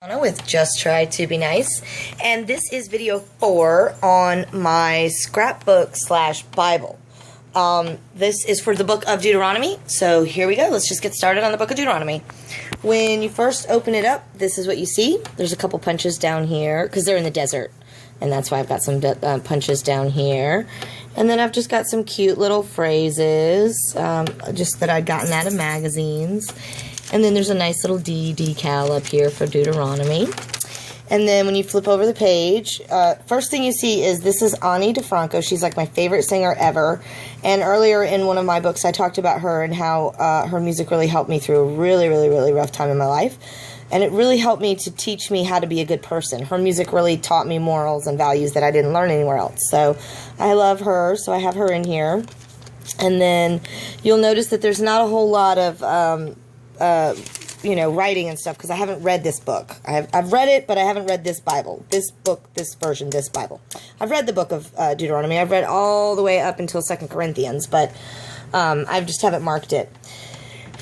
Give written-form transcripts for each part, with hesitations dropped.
With Just Try to Be Nice, and this is video 4 on my scrapbook / Bible. This is for the book of Deuteronomy, so here we go. Let's just get started on the book of Deuteronomy. When you first open it up, this is what you see. There's a couple punches down here because they're in the desert, and that's why I've got some punches down here. And then I've just got some cute little phrases just that I'd gotten out of magazines. And then there's a nice little D decal up here for Deuteronomy. And then when you flip over the page, first thing you see is this is Ani DeFranco. She's like my favorite singer ever. And earlier in one of my books, I talked about her and how her music really helped me through a really rough time in my life. And it really helped me to teach me how to be a good person. Her music really taught me morals and values that I didn't learn anywhere else. So I love her, so I have her in here. And then you'll notice that there's not a whole lot of writing and stuff, because I haven't read this book. I've read it, but I haven't read this Bible. This book, this version, this Bible. I've read the book of Deuteronomy. I've read all the way up until 2 Corinthians, but I just haven't marked it.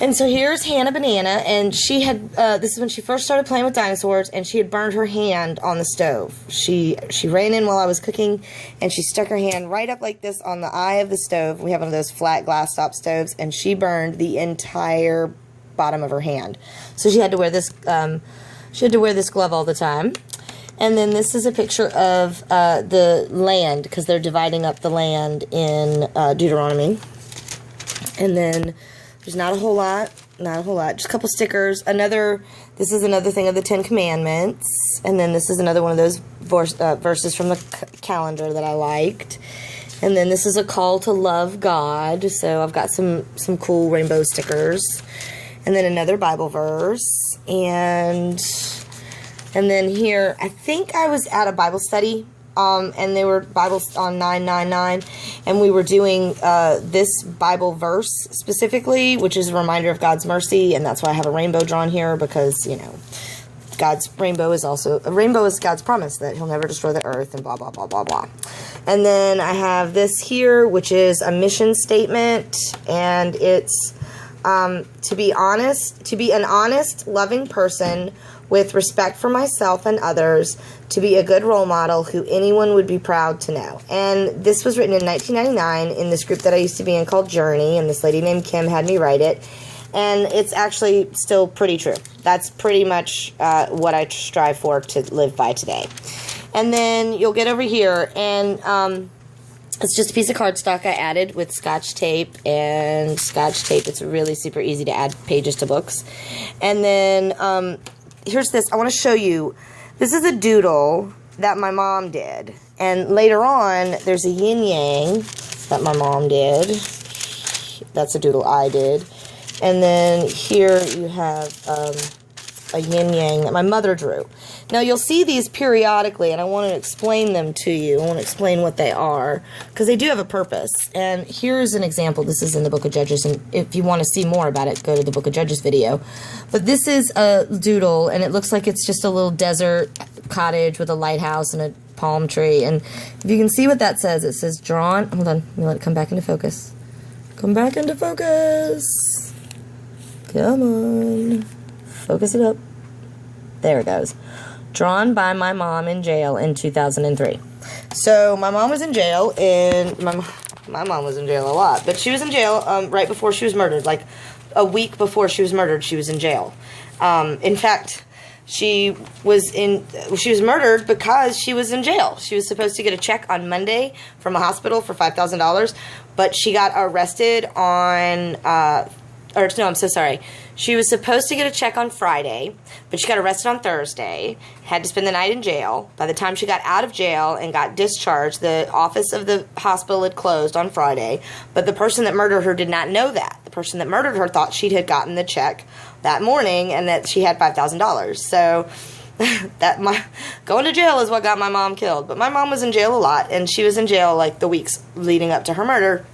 And so here's Hannah Banana, and she had, this is when she first started playing with dinosaurs, and she had burned her hand on the stove. She ran in while I was cooking, and she stuck her hand right up like this on the eye of the stove. We have one of those flat glass top stoves, and she burned the entire bottom of her hand. So she had to wear this glove all the time. And then this is a picture of the land, because they're dividing up the land in Deuteronomy. And then there's not a whole lot, just a couple stickers. This is another thing of the 10 Commandments. And then this is another one of those verses from the calendar that I liked. And then this is a call to love God. So I've got some cool rainbow stickers. And then another Bible verse, and then here, I think I was at a Bible study, and they were Bibles on 999, and we were doing this Bible verse specifically, which is a reminder of God's mercy, and that's why I have a rainbow drawn here, because, you know, God's rainbow is God's promise that He'll never destroy the earth, and blah, blah, blah, blah, blah. And then I have this here, which is a mission statement, and it's to be an honest, loving person with respect for myself and others, to be a good role model who anyone would be proud to know. And this was written in 1999 in this group that I used to be in called Journey, and this lady named Kim had me write it. And it's actually still pretty true. That's pretty much what I strive for to live by today. And then you'll get over here, and it's just a piece of cardstock I added with Scotch tape, and Scotch tape, it's really super easy to add pages to books. And then here's this. I want to show you. This is a doodle that my mom did. And later on, there's a yin-yang that my mom did. That's a doodle I did. And then here you have a yin-yang that my mother drew. Now, you'll see these periodically, and I want to explain them to you. I want to explain what they are, because they do have a purpose. And here's an example. This is in the Book of Judges, and if you want to see more about it, go to the Book of Judges video. But this is a doodle, and it looks like it's just a little desert cottage with a lighthouse and a palm tree. And if you can see what that says, it says drawn. Hold on. Let me let it come back into focus. Come back into focus. Come on. Focus it up. There it goes. Drawn by my mom in jail in 2003. So my mom was in jail, and my mom was in jail a lot, but she was in jail right before she was murdered. Like a week before she was murdered, she was in jail. In fact, she was murdered because she was in jail. She was supposed to get a check on Monday from a hospital for $5,000, but she got arrested on no, I'm so sorry. She was supposed to get a check on Friday, but she got arrested on Thursday, had to spend the night in jail. By the time she got out of jail and got discharged, the office of the hospital had closed on Friday, but the person that murdered her did not know that. The person that murdered her thought she had gotten the check that morning and that she had $5,000. So going to jail is what got my mom killed. But my mom was in jail a lot, and she was in jail like the weeks leading up to her murder.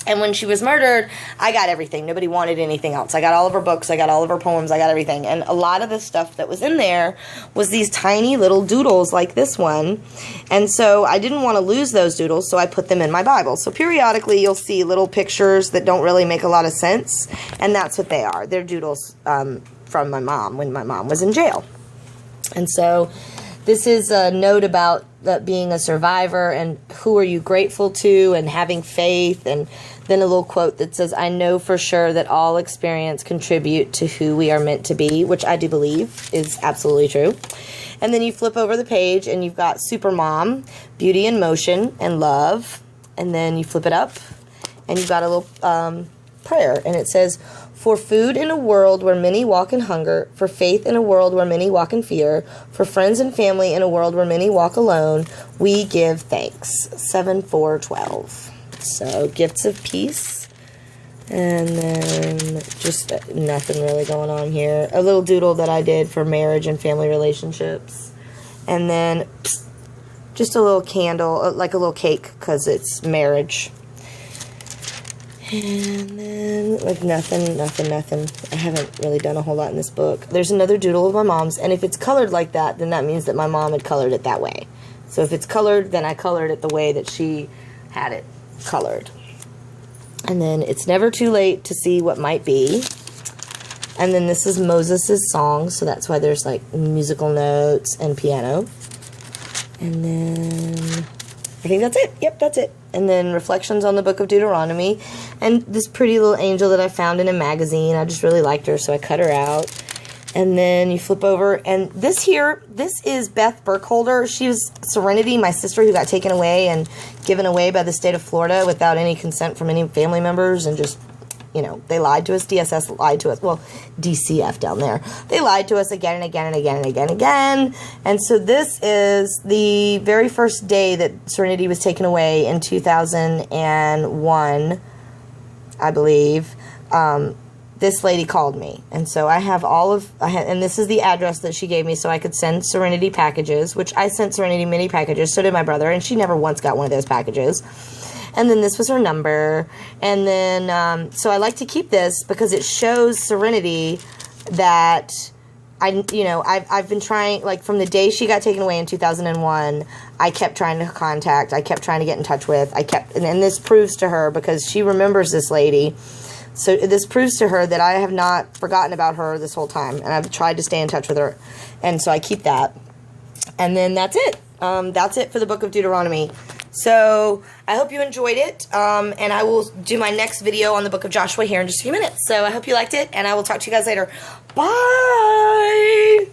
And when she was murdered, I got everything. Nobody wanted anything else. I got all of her books. I got all of her poems. I got everything. And a lot of the stuff that was in there was these tiny little doodles like this one. And so I didn't want to lose those doodles, so I put them in my Bible. So periodically you'll see little pictures that don't really make a lot of sense. And that's what they are. They're doodles from my mom when my mom was in jail. And so this is a note about being a survivor and who are you grateful to and having faith, and then a little quote that says, I know for sure that all experience contribute to who we are meant to be, which I do believe is absolutely true. And then you flip over the page and you've got Supermom, Beauty in Motion and Love. And then you flip it up and you've got a little prayer, and it says, for food in a world where many walk in hunger, for faith in a world where many walk in fear, for friends and family in a world where many walk alone, we give thanks. 7/4/12. So gifts of peace, and then just nothing really going on here. A little doodle that I did for marriage and family relationships, and then just a little candle, like a little cake, because it's marriage. And then, like, nothing. I haven't really done a whole lot in this book. There's another doodle of my mom's, and if it's colored like that, then that means that my mom had colored it that way. So if it's colored, then I colored it the way that she had it colored. And then it's never too late to see what might be. And then this is Moses' song, so that's why there's, like, musical notes and piano. And then I think that's it. Yep, that's it. And then reflections on the book of Deuteronomy. And this pretty little angel that I found in a magazine. I just really liked her, so I cut her out. And then you flip over. And this here, this is Beth Burkholder. She was Serenity, my sister, who got taken away and given away by the state of Florida without any consent from any family members, and just, you know, they lied to us. DSS lied to us. Well, DCF down there. They lied to us again and again and again and again and again. And so this is the very first day that Serenity was taken away in 2001, I believe. This lady called me. And so I have and this is the address that she gave me so I could send Serenity packages, which I sent Serenity many packages. So did my brother, and she never once got one of those packages. And then this was her number. And then, so I like to keep this because it shows Serenity that I've been trying, like, from the day she got taken away in 2001, I kept trying to contact, I kept trying to get in touch with, and this proves to her, because she remembers this lady. So this proves to her that I have not forgotten about her this whole time, and I've tried to stay in touch with her. And so I keep that. And then that's it. That's it for the book of Deuteronomy. So I hope you enjoyed it, and I will do my next video on the book of Joshua here in just a few minutes. So I hope you liked it, and I will talk to you guys later. Bye!